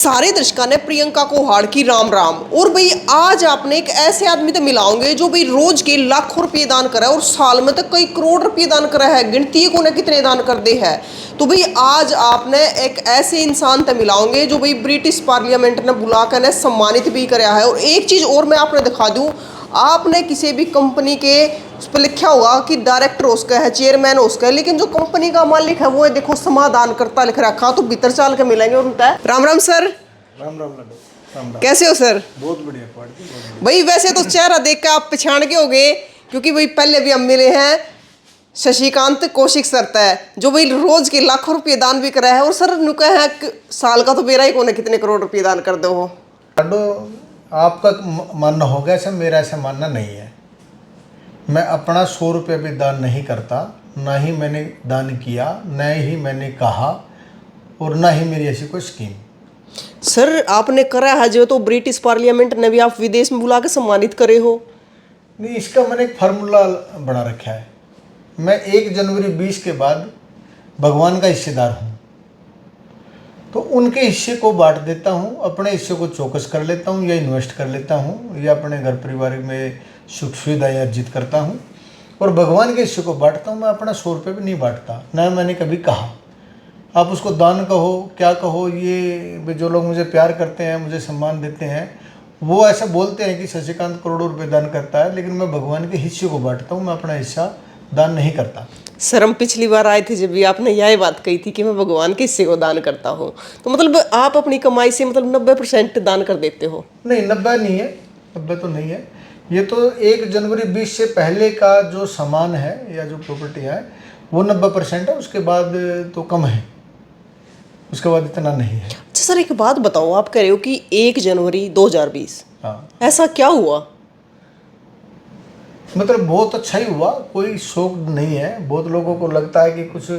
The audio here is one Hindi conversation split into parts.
सारे दर्शकों ने प्रियंका को हार की राम राम। और भाई आज आपने एक ऐसे आदमी तो मिलाओगे जो भाई रोज के लाखों रुपये दान करा है और साल में तो कई करोड़ रुपये दान करा है, गिनती को ने कितने दान कर दे है। तो भाई आज आपने एक ऐसे इंसान तो मिलाओगे जो भाई ब्रिटिश पार्लियामेंट ने बुलाकर ने सम्मानित भी कराया है। और एक चीज और मैं आपने दिखा दूं, आपने किसी भी कंपनी के उस पर लिखा होगा कि डायरेक्टर उसका है, चेयरमैन उसका है, लेकिन जो कंपनी का मालिक है वो है देखो समाधान करता लिख रखा। तो भीतर चाल के मिलेंगे उनका है। राम राम सर। राम राम लड्डू। राम राम। कैसे हो सर? बहुत बढ़िया क्वालिटी, बहुत बढ़िया। भाई वैसे तो चेहरा देख के आप पहचान के हो गए, क्योंकि भाई पहले भी हम मिले हैं। शशिकांत कौशिक सर है जो भाई रोज के लाखों रुपये दान भी करा है। और सर नुका है साल का तो मेरा ही कोने कितने करोड़ रुपये दान कर दो हो। लड्डू आपका मानना होगा, ऐसा मेरा ऐसा मानना नहीं है। मैं अपना 100 रुपये भी दान नहीं करता, ना ही मैंने दान किया, ना ही मैंने कहा, और ना ही मेरी ऐसी कोई स्कीम। सर आपने करा है जो तो ब्रिटिश पार्लियामेंट ने भी आप विदेश में बुला के सम्मानित करे हो। नहीं, इसका मैंने एक फार्मूला बना रखा है। मैं 1 जनवरी 20 के बाद भगवान का हिस्सेदार हूँ, तो उनके हिस्से को बांट देता हूँ, अपने हिस्से को चौकस कर लेता हूँ या इन्वेस्ट कर लेता हूँ या अपने घर परिवार में सुख सुविधाएँ अर्जित करता हूँ, और भगवान के हिस्से को बांटता हूँ। मैं अपना 100 रुपये भी नहीं बांटता, ना मैंने कभी कहा। आप उसको दान कहो क्या कहो, ये जो लोग मुझे प्यार करते हैं, मुझे सम्मान देते हैं, वो ऐसा बोलते हैं कि शशिकांत करोड़ों रुपये दान करता है, लेकिन मैं भगवान के हिस्से को बांटता हूँ, मैं अपना हिस्सा दान नहीं करता। सर हम पिछली बार आए थे जब भी आपने यही बात कही थी कि मैं भगवान के हिस्से को दान करता हूँ, तो मतलब आप अपनी कमाई से मतलब 90% दान कर देते हो। नहीं, 90 नहीं है, 90 तो नहीं है। ये तो 1 जनवरी 20 से पहले का जो सामान है या जो प्रॉपर्टी है वो 90% है, उसके बाद तो कम है, उसके बाद इतना नहीं है। अच्छा सर एक बात बताओ, आप कह रहे हो कि 1 जनवरी 2020, हाँ, ऐसा क्या हुआ? मतलब बहुत अच्छा ही हुआ, कोई शौक नहीं है। बहुत लोगों को लगता है कि कुछ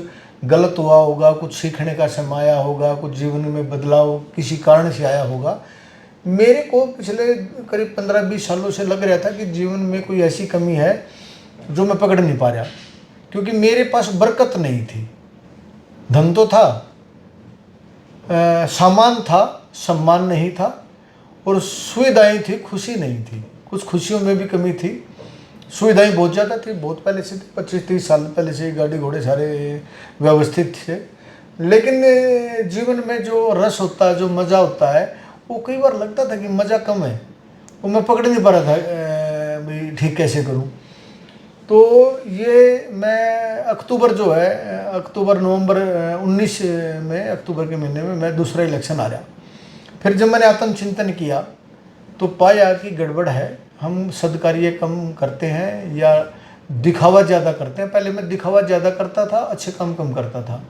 गलत हुआ होगा, कुछ सीखने का समय आया होगा, कुछ जीवन में बदलाव किसी कारण से आया होगा। मेरे को पिछले करीब 15-20 सालों से लग रहा था कि जीवन में कोई ऐसी कमी है जो मैं पकड़ नहीं पा रहा, क्योंकि मेरे पास बरकत नहीं थी। धन तो था, सामान था, सम्मान नहीं था, और सुविधाएं थी, खुशी नहीं थी। कुछ खुशियों में भी कमी थी। सुविधाएं बहुत ज़्यादा थी, बहुत पहले से थी, 25-30 साल पहले से गाड़ी घोड़े सारे व्यवस्थित थे, लेकिन जीवन में जो रस होता है, जो मज़ा होता है, वो कई बार लगता था कि मज़ा कम है, वो मैं पकड़ नहीं पा रहा था भाई ठीक कैसे करूं। तो ये मैं अक्टूबर जो है, अक्टूबर नवंबर 19 में, अक्टूबर के महीने में मैं दूसरा इलेक्शन आ रहा। फिर जब मैंने आत्मचिंतन किया तो पाया कि गड़बड़ है। हम सदकार्य कम करते हैं या दिखावा ज़्यादा करते हैं। पहले मैं दिखावा ज़्यादा करता था, अच्छे काम कम करता था,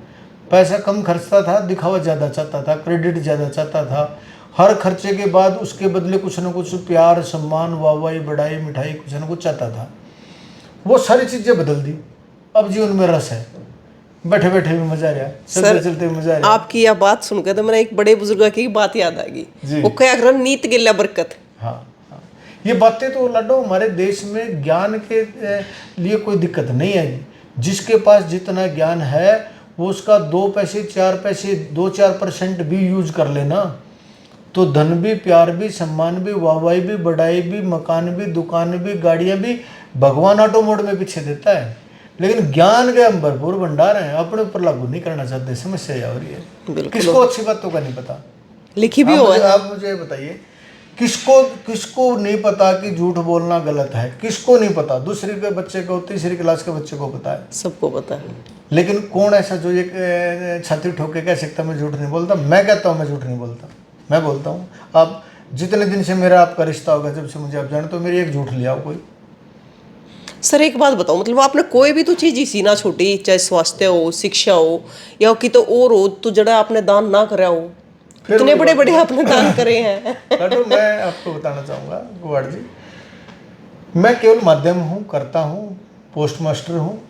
पैसा कम खर्चता था, दिखावा ज़्यादा चाहता था, क्रेडिट ज़्यादा चाहता था। हर खर्चे के बाद उसके बदले कुछ ना कुछ प्यार, सम्मान, वाहवाही, बढ़ाई, मिठाई कुछ ना कुछ चाहता था। वो सारी चीज़ें बदल दी। अब जीवन में रस है, बैठे बैठे भी मजा आ रहा है, चलते चलते भी मजा आ रहा है। आपकी यह बात सुनकर तो मेरा एक बड़े बुजुर्ग की बात याद आ गई, वो क्या कर नीत गिल्ला बरकत। हाँ, ये बातें तो लड्डू हमारे देश में ज्ञान के लिए कोई दिक्कत नहीं है। जिसके पास जितना ज्ञान है वो उसका 2 पैसे 4 पैसे 2-4% भी यूज कर लेना, तो धन भी, प्यार भी, सम्मान भी, वाहवाही भी, बढ़ाई भी, मकान भी, दुकान भी, गाड़ियाँ भी भगवान ऑटो मोड में पीछे देता है। लेकिन ज्ञान के हम भरपूर भंडार हैं, अपने ऊपर लागू नहीं करना चाहते, समस्या यह हो रही है। किसको अच्छी बातों का नहीं पता? लिखी भी हो है। आप मुझे बताइए, किसको नहीं पता कि झूठ बोलना गलत है? किसको नहीं पता? दूसरी के बच्चे को, तीसरी क्लास के बच्चे को पता है, सबको पता है। लेकिन कौन ऐसा जो ये छाती ठोक के कह सकता मैं झूठ नहीं बोलता? मैं कहता हूँ मैं झूठ नहीं बोलता, मैं बोलता हूँ। आप जितने दिन से मेरा आपका रिश्ता होगा, जब से मुझे आप जानते हो, मेरी एक झूठ लिया हो कोई? सर एक बात बताओ, मतलब आपने कोई भी तो चीज इसी ना छोटी, चाहे स्वास्थ्य हो, शिक्षा हो, या कि तो और हो, तो जड़ा आपने दान ना करा हो, इतने बड़े बड़े आपने दान करे हैं। तो मैं आपको बताना चाहूँगा गुवाड़ जी, मैं केवल माध्यम हूँ, करता हूँ, पोस्ट मास्टर हूँ,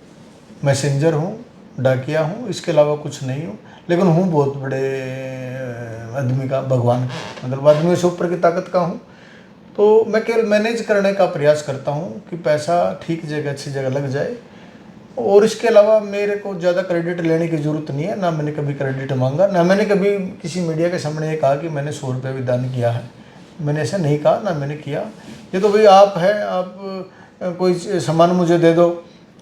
मैसेंजर हूँ, डाकिया हूँ, इसके अलावा कुछ नहीं हूँ। लेकिन हूँ बहुत बड़े आदमी का, भगवान का, मतलब आदमियों से ऊपर की ताकत का हूँ। तो मैं केवल मैनेज करने का प्रयास करता हूँ कि पैसा ठीक जगह, अच्छी जगह लग जाए, और इसके अलावा मेरे को ज़्यादा क्रेडिट लेने की ज़रूरत नहीं है, ना मैंने कभी क्रेडिट मांगा, ना मैंने कभी किसी मीडिया के सामने ये कहा कि मैंने 100 रुपये भी दान किया है। मैंने ऐसा नहीं कहा, ना मैंने किया। ये तो भाई आप है, आप कोई सामान मुझे दे दो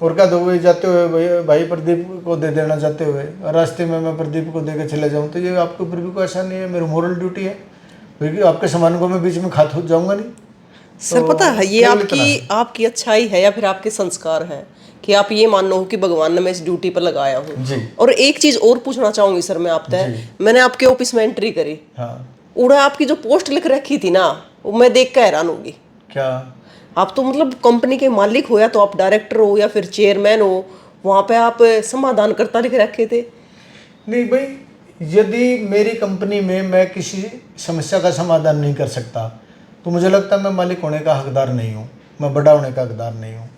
और क्या दो, भाई जाते हुए भाई प्रदीप को दे देना, जाते हुए रास्ते में मैं प्रदीप को दे के चले जाऊँ, तो ये आपके ऊपर भी कोई ऐसा नहीं है, मेरी मोरल ड्यूटी है, क्योंकि आपके सामान को मैं बीच में खा थूक जाऊँगा नहीं। सर तो पता है ये केवल इतना है। आपकी अच्छाई है या फिर आपके संस्कार है कि आप ये मान लो कि भगवान ने मैं इस ड्यूटी पर लगाया हूँ। जी। और एक चीज और पूछना चाहूंगी सर मैं आपसे, मैंने आपके ऑफिस में एंट्री करी, हाँ। उड़ा आपकी जो पोस्ट लिख रखी थी ना, वो मैं देख कर हैरान होगी। क्या? आप तो मतलब कंपनी के मालिक हो, या तो आप डायरेक्टर हो या फिर चेयरमैन हो, वहां पे आप समाधानकर्ता लिख रखे थे। नहीं भाई, यदि मेरी कंपनी में मैं किसी समस्या का समाधान नहीं कर सकता तो मुझे लगता है मैं मालिक होने का हकदार नहीं हूँ, मैं बड़ा होने का हकदार नहीं हूँ।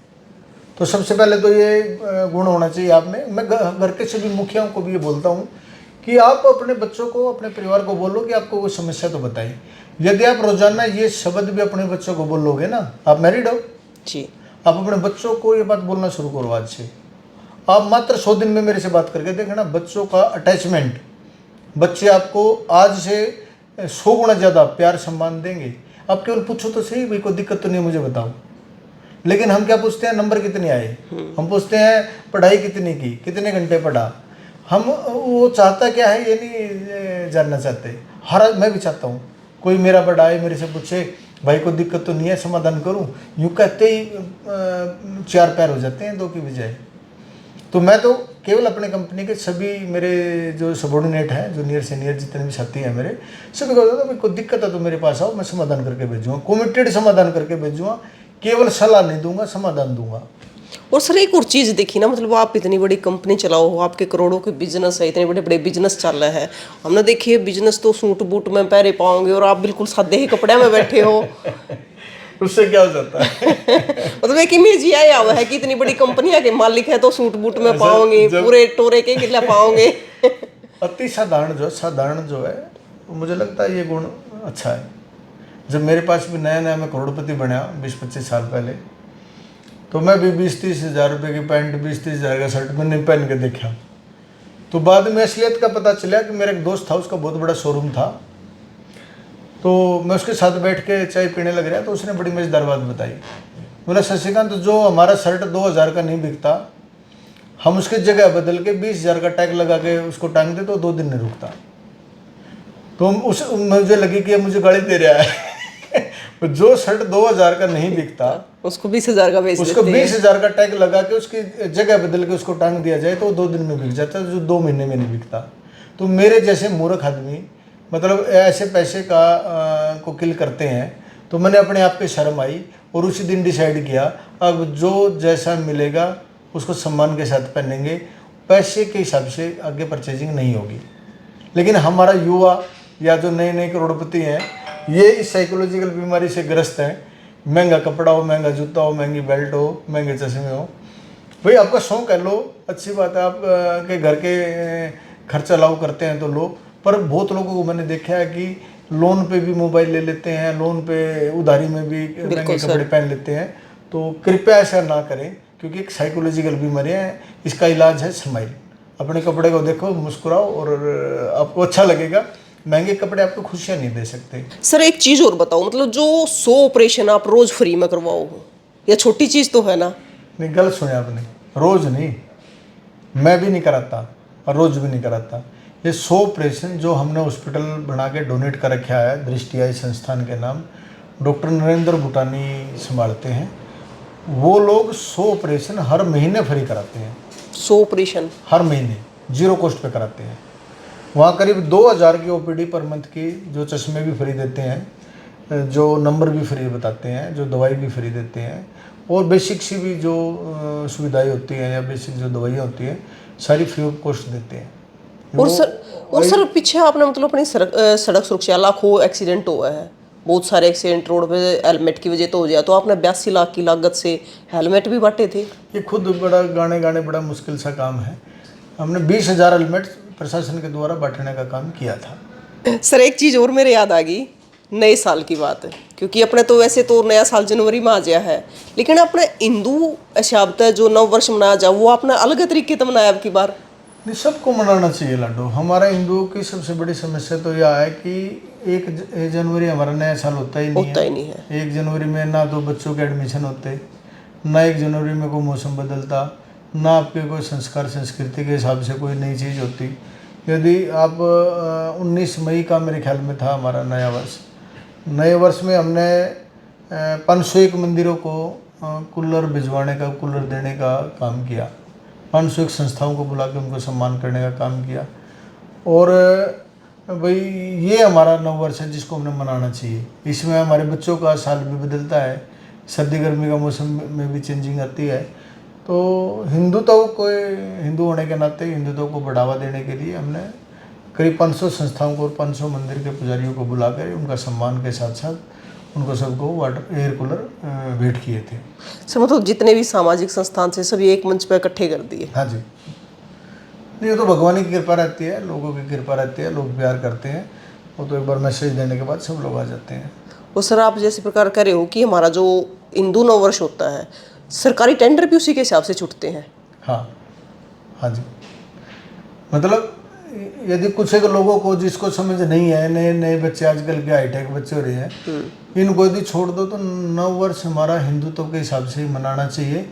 तो सबसे पहले तो ये गुण होना चाहिए आप में। मैं घर के सभी मुखियाओं को भी ये बोलता हूँ कि आप अपने बच्चों को, अपने परिवार को बोलो कि आपको कोई समस्या तो बताइए। यदि आप रोजाना ये शब्द भी अपने बच्चों को बोलोगे ना, आप मैरिड हो जी, आप अपने बच्चों को ये बात बोलना शुरू करो आज से। आप मात्र 100 दिन में मेरे से बात करके देखना, बच्चों का अटैचमेंट, बच्चे आपको आज से 100 गुना ज़्यादा प्यार सम्मान देंगे। आप केवल पूछो तो सही, भाई कोई दिक्कत तो नहीं है मुझे बताओ। लेकिन हम क्या पूछते हैं, नंबर कितने आए, हम पूछते हैं पढ़ाई कितनी की, कितने घंटे पढ़ा। हम वो चाहता क्या है ये नहीं जानना चाहते। हर मैं भी चाहता हूँ कोई मेरा बड़ा आए मेरे से पूछे भाई को दिक्कत तो नहीं है, समाधान करूँ, यूँ कहते ही 4 पैर हो जाते हैं 2 की बजाय। तो मैं तो केवल अपने कंपनी के सभी मेरे जो सबॉर्डिनेट हैं, जूनियर सीनियर जितने भी साथी हैं मेरे, सभी को कहता था कोई दिक्कत है तो मेरे पास आओ, मैं समाधान करके भेजूँगा, कमिटेड समाधान करके भेजूँगा, केवल सलाह नहीं दूंगा, समाधान दूंगा। और सर एक और चीज देखी ना, मतलब आप इतनी बड़ी कंपनी चलाओ, आपके करोड़ों के बिजनेस है, इतने बड़े बड़े बिजनेस चल रहे हैं, हमने देखिए बिजनेस तो सूट बूट में पहरे पाओगे और आप बिल्कुल सादे ही कपड़े में बैठे हो। उससे क्या हो जाता है? मतलब एक इमेज ये आया हुआ है कि इतनी बड़ी कंपनी के मालिक है तो सूट बूट में पाओगे, पूरे टोरे के गिल्ला पाओगे। अति साधारण जो है मुझे लगता है ये गुण अच्छा है। जब मेरे पास भी नया नया मैं करोड़पति बना 20-25 साल पहले, तो मैं भी 20-30 हज़ार रुपये की पैंट, 20-30 हज़ार का शर्ट मैंने पहन के देखा। तो बाद में असलियत का पता चला कि मेरा एक दोस्त था, उसका बहुत बड़ा शोरूम था। तो मैं उसके साथ बैठ के चाय पीने लग रहा, तो उसने बड़ी मज़ेदार बात बताई। बोला शशिकांत, तो जो हमारा शर्ट 2000 का नहीं बिकता, हम उसकी जगह बदल के 20,000 का टैग लगा के उसको टांग दे तो 2 दिन नहीं रुकता। तो मुझे लगी कि मुझे गाली दे रहा है। जो शर्ट 2000 का नहीं बिकता उसको 20,000 का बेच देते हैं। उसको 20,000 का टैग लगा के उसकी जगह बदल के उसको टांग दिया जाए तो 2 दिन में बिक जाता है, जो 2 महीने में नहीं बिकता। तो मेरे जैसे मूर्ख आदमी मतलब ऐसे पैसे का को किल करते हैं। तो मैंने अपने आप पे शर्म आई और उसी दिन डिसाइड किया, अब जो जैसा मिलेगा उसको सम्मान के साथ पहनेंगे, पैसे के हिसाब से आगे परचेजिंग नहीं होगी। लेकिन हमारा युवा या जो नए नए करोड़पति हैं, ये इस साइकोलॉजिकल बीमारी से ग्रस्त हैं। महंगा कपड़ा हो, महंगा जूता हो, महंगी बेल्ट हो, महंगे चश्मे हो। भाई आपका शौक है, लो, अच्छी बात है, आप के घर के खर्चा लाओ करते हैं तो लो। पर बहुत लोगों को मैंने देखा है कि लोन पे भी मोबाइल ले लेते हैं, लोन पे उधारी में भी महंगे कपड़े पहन लेते हैं। तो कृपया ऐसा ना करें, क्योंकि एक साइकोलॉजिकल बीमारी है, इसका इलाज है स्माइल। अपने कपड़े को देखो, मुस्कुराओ और आपको अच्छा लगेगा। महंगे कपड़े आपको खुशियाँ नहीं दे सकते। सर एक चीज़ और बताओ, मतलब जो 100 ऑपरेशन आप रोज़ फ्री में करवाओ, या छोटी चीज़ तो है ना? नहीं, गलत सुने आपने, रोज़ नहीं, मैं भी नहीं कराता और रोज़ भी नहीं कराता। ये 100 ऑपरेशन जो हमने हॉस्पिटल बना के डोनेट कर रखा है, दृष्टि आई संस्थान के नाम, डॉक्टर नरेंद्र भूटानी संभालते हैं। वो लोग 100 ऑपरेशन हर महीने फ्री कराते हैं। 100 ऑपरेशन हर महीने 0 कॉस्ट पे कराते हैं। वहाँ करीब 2000 की ओपीडी पर मंथ की, जो चश्मे भी फ्री देते हैं, जो नंबर भी फ्री बताते हैं, जो दवाई भी फ्री देते हैं, और बेसिक सी भी जो सुविधाएं होती हैं या बेसिक जो दवाइयाँ होती हैं सारी फ्री ऑफ कॉस्ट देते हैं। और सर पीछे आपने मतलब अपनी सड़क सुरक्षा, लाखों एक्सीडेंट हुआ है, बहुत सारे एक्सीडेंट रोड पे हेलमेट की वजह तो हो जाए, तो आपने 82 लाख की लागत से हेलमेट भी बांटे थे। ये खुद बड़ा गाने बड़ा मुश्किल सा काम है। हमने 20,000 हेलमेट प्रशासन के द्वारा बांटने का काम किया था। सर एक चीज़ और मेरे याद आ गई, नए साल की बात है, क्योंकि अपने तो वैसे तो नया साल जनवरी में आ गया है, लेकिन अपने हिंदू शब्द है जो नव वर्ष मनाया जाए वो अपना अलग तरीके से मनाया अब की बार। नहीं, सबको मनाना चाहिए लाडो। हमारा हिंदुओं की सबसे बड़ी समस्या तो यह है कि 1 जनवरी हमारा नया साल होता ही नहीं है। 1 जनवरी में ना तो बच्चों के एडमिशन होते, ना 1 जनवरी में कोई मौसम बदलता, ना आपके कोई संस्कार संस्कृति के हिसाब से कोई नई चीज़ होती। यदि आप 19 मई का मेरे ख्याल में था हमारा नया वर्ष। नए वर्ष में हमने 501 मंदिरों को कूलर भिजवाने का, कूलर देने का काम किया। 501 संस्थाओं को बुला के उनको सम्मान करने का काम किया। और भाई ये हमारा नव वर्ष है जिसको हमने मनाना चाहिए। इसमें हमारे बच्चों का साल भी बदलता है, सर्दी गर्मी का मौसम में भी चेंजिंग आती है। तो हिंदुत्व हिंदू होने के नाते हिंदुत्व को बढ़ावा देने के लिए हमने करीब 500 संस्थाओं को और 500 मंदिर के पुजारियों को बुलाकर उनका सम्मान के साथ साथ उनको सबको वाटर एयर कूलर भेंट किए थे। सर मतलब जितने भी सामाजिक संस्थान थे सभी एक मंच पर इकट्ठे कर दिए। हाँ जी, नहीं, ये तो भगवान की कृपा रहती है, लोगों की कृपा रहती है, लोग प्यार करते हैं। वो तो एक बार मैसेज देने के बाद सब लोग आ जाते हैं। और सर आप जैसे प्रकार कह रहे हो कि हमारा जो हिंदू नव वर्ष होता है सरकारी टेंडर भी उसी के हिसाब से छूटते हैं। हाँ हाँ जी, मतलब यदि कुछ एक लोगों को जिसको समझ नहीं है, नए नए बच्चे आजकल के हाईटेक बच्चे हो रहे हैं, इनको यदि छोड़ दो तो नव वर्ष हमारा हिंदुत्व के हिसाब से ही मनाना चाहिए।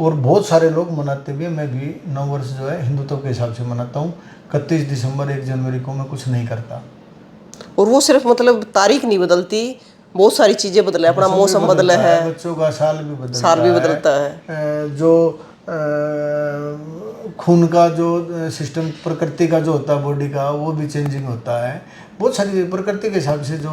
और बहुत सारे लोग मनाते भी हैं, मैं भी नव वर्ष जो है हिंदुत्व के हिसाब से मनाता हूँ। 31 दिसंबर 1 जनवरी को मैं कुछ नहीं करता। और वो सिर्फ मतलब तारीख नहीं बदलती, बहुत सारी चीजें बदले, अपना मौसम बदला है, बच्चों का साल भी बदलता है। जो खून का जो सिस्टम प्रकृति का जो होता है बॉडी का, वो भी चेंजिंग होता है। बहुत सारी प्रकृति के हिसाब से जो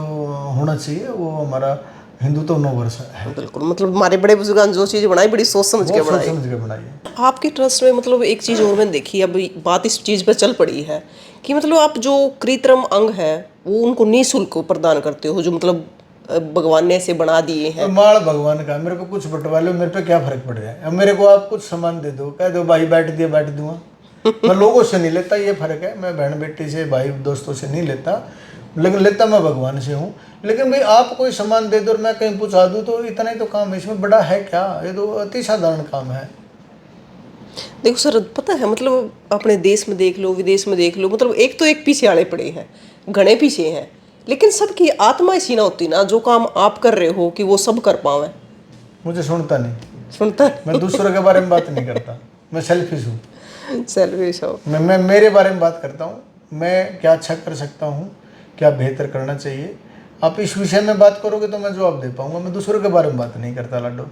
होना चाहिए वो हमारा हिंदुत्व नव वर्ष है। बिल्कुल, मतलब हमारे बड़े बुजुर्गों ने जो चीज़ बनाई बड़ी सोच समझ के बनाई है। आपके ट्रस्ट में मतलब एक चीज़ और मैंने देखी, अब बात इस चीज़ पर चल पड़ी है कि मतलब आप जो कृत्रिम अंग है वो उनको निःशुल्क प्रदान करते हो, जो मतलब भगवान ने ऐसे बना दिए हैं। माल भगवान का, मेरे को कुछ बंटवा लो, मेरे पे क्या फर्क पड़ जाए। अब मेरे को आप कुछ सामान दे दो, कह दो भाई बैठ दूंगा। मैं लोगों से नहीं लेता, ये फर्क है। मैं बहन बेटी से, भाई दोस्तों से नहीं लेता, लेकिन लेता मैं भगवान से हूँ। लेकिन भाई आप कोई सामान दे दो और मैं कहीं पहुँचा दूँ तो इतना ही तो काम है, इसमें बड़ा है क्या? ये तो अति साधारण काम है। देखो सर, पता है मतलब अपने देश में देख लो, विदेश में देख लो, मतलब एक तो एक पीछे आड़े पड़े हैं, घने पीछे हैं, लेकिन सबकी आत्मा ऐसी ना होती ना जो काम आप कर रहे हो कि वो सब कर पावे। मुझे सुनता नहीं, मैं नहीं। दूसरों के बारे में बात नहीं करता। मैं सेल्फिश हूँ, सेल्फिश हो। मैं मेरे बारे में बात करता हूँ। मैं क्या अच्छा कर सकता हूँ, क्या बेहतर करना चाहिए। आप इस विषय में बात करोगे तो मैं जवाब दे पाऊंगा। मैं दूसरों के बारे में बात नहीं करता लाडो।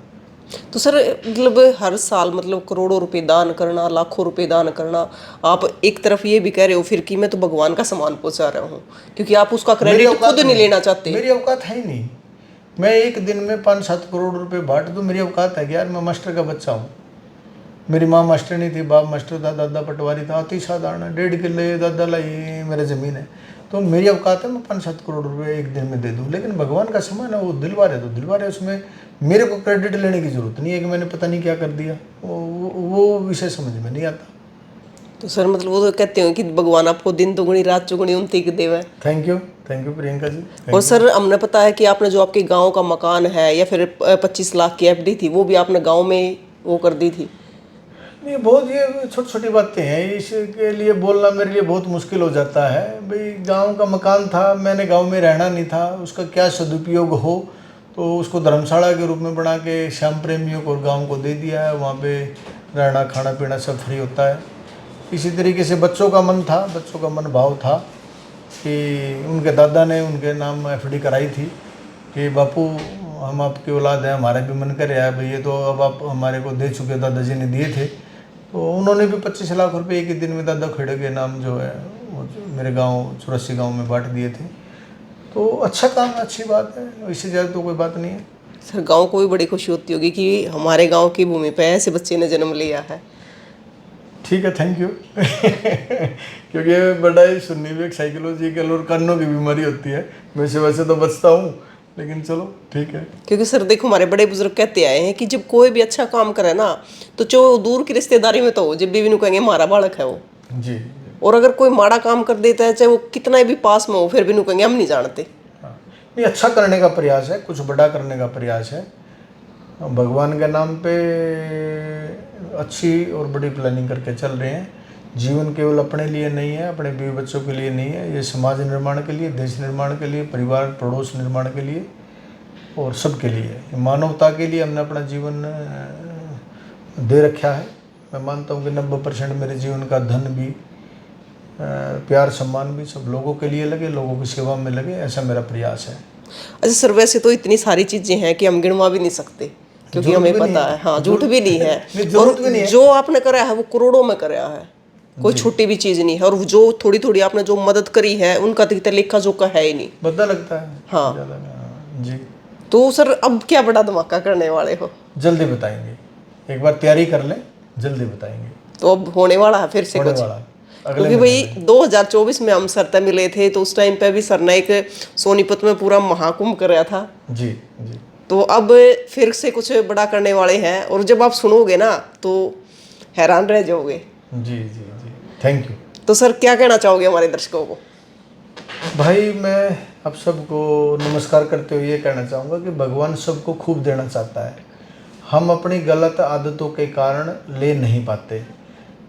तो सर मतलब हर साल मतलब करोड़ों रुपए दान करना, लाखों रुपए दान करना, आप एक तरफ ये भी कह रहे हो फिर कि मैं तो भगवान का सामान पहुंचा रहा हूँ, क्योंकि आप उसका क्रेडिट खुद नहीं लेना चाहते। मेरी औकात है ही नहीं। मैं एक दिन में 5-7 करोड़ रुपए बांट दूं, मेरी औकात है कि यार मैं मास्टर का बच्चा हूँ। मेरी माँ मास्टर नहीं थी, बाप मास्टर था, दादा पटवारी था, अति साधारण। 1.5 किले दादा लाई मेरा ज़मीन है, तो मेरी औकात है मैं 5-7 करोड़ रुपए एक दिन में दे दूं। लेकिन भगवान का सामान है, वो दिलवार है तो दिलवार है, उसमें मेरे को क्रेडिट लेने की जरूरत नहीं है कि मैंने पता नहीं क्या कर दिया। वो विषय समझ में नहीं आता। तो सर मतलब वो तो कहते हो कि भगवान आपको दिन दुगनी रात चौगुनी उन्नति देवे। Thank you Priyanka ji. और सर हमने पता है कि आपने जो आपके गांव का मकान है या फिर 25 लाख की एफडी थी वो भी आपने गांव में वो कर दी थी। नहीं, बहुत ये छोटी छोटी बातें हैं, इसके लिए बोलना मेरे लिए बहुत मुश्किल हो जाता है। भाई गांव का मकान था, मैंने गांव में रहना नहीं था, उसका क्या सदुपयोग हो तो उसको धर्मशाला के रूप में बना के श्याम प्रेमियों को और गाँव को दे दिया है। वहाँ पे रहना खाना पीना सब फ्री होता है। इसी तरीके से बच्चों का मन था, बच्चों का मन भाव था कि उनके दादा ने उनके नाम एफडी कराई थी कि बापू हम आपकी औलाद हैं, हमारा भी मन कर रहा है भाई, ये तो अब आप हमारे को दे चुके, दादाजी ने दिए थे। तो उन्होंने भी 25 लाख रुपए एक ही दिन में दादा खेड़े के नाम जो है वो मेरे गांव 84 गांव में बांट दिए थे। तो अच्छा काम है, अच्छी बात है, इससे ज़्यादा तो कोई बात नहीं है। सर गांव को भी बड़ी खुशी होती होगी कि हमारे गांव की भूमि पे ऐसे बच्चे ने जन्म लिया है। ठीक है, थैंक यू। क्योंकि बड़ा ही सुननी भी एक साइकोलॉजिकल और कानों की बीमारी होती है। वैसे तो बचता हूँ, लेकिन चलो ठीक है। क्योंकि सर देखो हमारे बड़े बुजुर्ग कहते आए हैं कि जब कोई भी अच्छा काम करे ना तो जो दूर की रिश्तेदारी में तो हो, जब भी कहेंगे हमारा बालक है वो जी। और अगर कोई माड़ा काम कर देता है चाहे वो कितना भी पास में हो फिर भी कहेंगे हम नहीं जानते। हाँ, नहीं, अच्छा करने का प्रयास है, कुछ बड़ा करने का प्रयास है। भगवान के नाम पे अच्छी और बड़ी प्लानिंग करके चल रहे हैं। जीवन केवल अपने लिए नहीं है, अपने बीवी बच्चों के लिए नहीं है, ये समाज निर्माण के लिए, देश निर्माण के लिए, परिवार पड़ोस निर्माण के लिए और सबके लिए, मानवता के लिए हमने अपना जीवन दे रखा है। मैं मानता हूँ कि 90% मेरे जीवन का धन भी, प्यार सम्मान भी सब लोगों के लिए लगे, लोगों की सेवा में लगे, ऐसा मेरा प्रयास है। अच्छा सर, वैसे तो इतनी सारी चीजें हैं कि हम गिनवा भी नहीं सकते, क्योंकि हमें पता है, हाँ, झूठ भी नहीं है। और जो आपने करा है वो करोड़ों में करा है, कोई छोटी भी चीज नहीं है। और जो थोड़ी थोड़ी आपने जो मदद करी है उनका तो लेखा जोखा है ही नहीं, बदला लगता है। हाँ जी। तो सर अब क्या बड़ा धमाका करने वाले हो? जल्दी बताएंगे, एक बार तैयारी कर लें, जल्दी बताएंगे। तो अब होने वाला है फिर से होने कुछ? वाला, क्योंकि भाई 2024 में हम सर से मिले थे, तो उस टाइम पे भी सर ने एक सोनीपत में पूरा महाकुंभ कराया था। जी जी। तो अब फिर से कुछ बड़ा करने वाले हैं, और जब आप सुनोगे ना तो हैरान रह जाओगे। जी जी जी, थैंक यू। तो सर क्या कहना चाहोगे हमारे दर्शकों को? भाई मैं आप सबको नमस्कार करते हुए ये कहना चाहूँगा कि भगवान सबको खूब देना चाहता है। हम अपनी गलत आदतों के कारण ले नहीं पाते,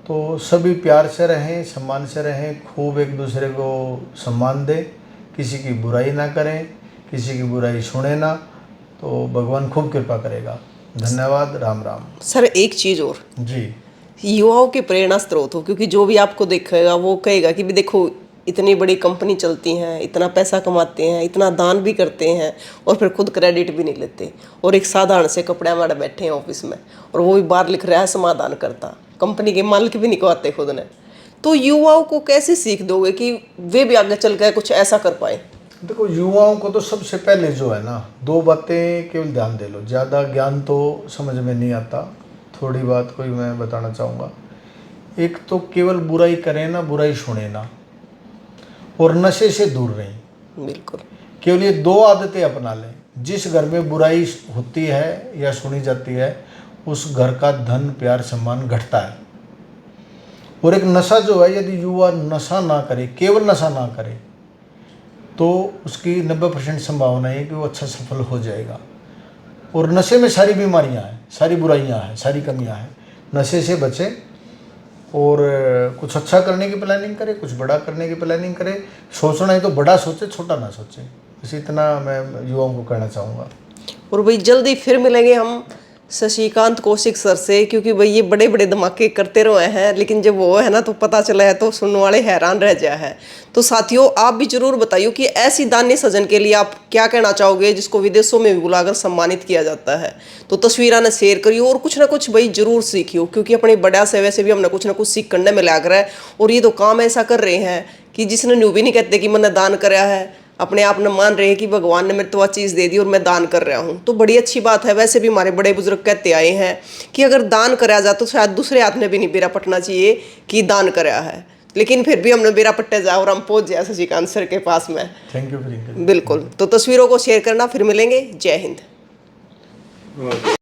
तो सभी प्यार से रहें, सम्मान से रहें, खूब एक दूसरे को सम्मान दें, किसी की बुराई ना करें, किसी की बुराई सुने ना, तो भगवान खूब कृपा करेगा। धन्यवाद, राम राम। सर एक चीज़ और, जी युवाओं के प्रेरणा स्रोत हो, क्योंकि जो भी आपको देखेगा वो कहेगा कि भी देखो इतनी बड़ी कंपनी चलती हैं, इतना पैसा कमाते हैं, इतना दान भी करते हैं, और फिर खुद क्रेडिट भी नहीं लेते, और एक साधारण से कपड़े वाले बैठे हैं ऑफिस में, और वो भी बाहर लिख रहा है समाधान करता, कंपनी के मालिक भी नहीं कहते खुद ने। तो युवाओं को कैसे सीख दोगे कि वे भी आगे चल कर कुछ ऐसा कर पाए? देखो, युवाओं को तो सबसे पहले जो है ना, दो बातें केवल ध्यान दे लो, ज़्यादा ज्ञान तो समझ में नहीं आता, थोड़ी बात कोई मैं बताना चाहूँगा। एक तो केवल बुराई करें ना, बुराई सुने ना, और नशे से दूर रहें। बिल्कुल, केवल ये दो आदतें अपना लें। जिस घर में बुराई होती है या सुनी जाती है, उस घर का धन प्यार सम्मान घटता है। और एक नशा जो है, यदि युवा नशा ना करे, केवल नशा ना करे, तो उसकी 90% संभावना है कि वो अच्छा सफल हो जाएगा। और नशे में सारी बीमारियां हैं, सारी बुराइयां हैं, सारी कमियां हैं। नशे से बचे और कुछ अच्छा करने की प्लानिंग करे, कुछ बड़ा करने की प्लानिंग करे। सोचना है तो बड़ा सोचे, छोटा ना सोचे। बस इतना मैं युवाओं को कहना चाहूँगा। और भाई जल्दी फिर मिलेंगे हम शशिकांत कौशिक सर से, क्योंकि भाई ये बड़े बड़े धमाके करते रहे हैं, लेकिन जब वो है ना तो पता चला है तो सुनने वाले हैरान रह जाए हैं। तो साथियों, आप भी जरूर बताइए कि ऐसी दानी सजन के लिए आप क्या कहना चाहोगे जिसको विदेशों में भी बुलाकर सम्मानित किया जाता है। तो तस्वीरें ने शेयर करियो और कुछ ना कुछ भाई जरूर सीखियो, क्योंकि अपने बड़ा से वैसे भी हमने कुछ ना कुछ सीख करने में लग रहा है। और ये तो काम ऐसा कर रहे हैं कि जिसने न्यू भी नहीं कहते कि मैंने दान कराया है, अपने आप ने मान रहे हैं कि भगवान ने मेरे तो वह चीज़ दे दी और मैं दान कर रहा हूँ। तो बड़ी अच्छी बात है। वैसे भी हमारे बड़े बुजुर्ग कहते आए हैं कि अगर दान कराया जाए तो शायद दूसरे हाथ में भी नहीं बेरा पटना चाहिए कि दान कराया है, लेकिन फिर भी हमने बेरा पट्टे जाए और हम पहुँच जाए शशिकांत सर के पास में। Thank you. बिल्कुल, तो तस्वीरों को शेयर करना। फिर मिलेंगे। जय हिंद।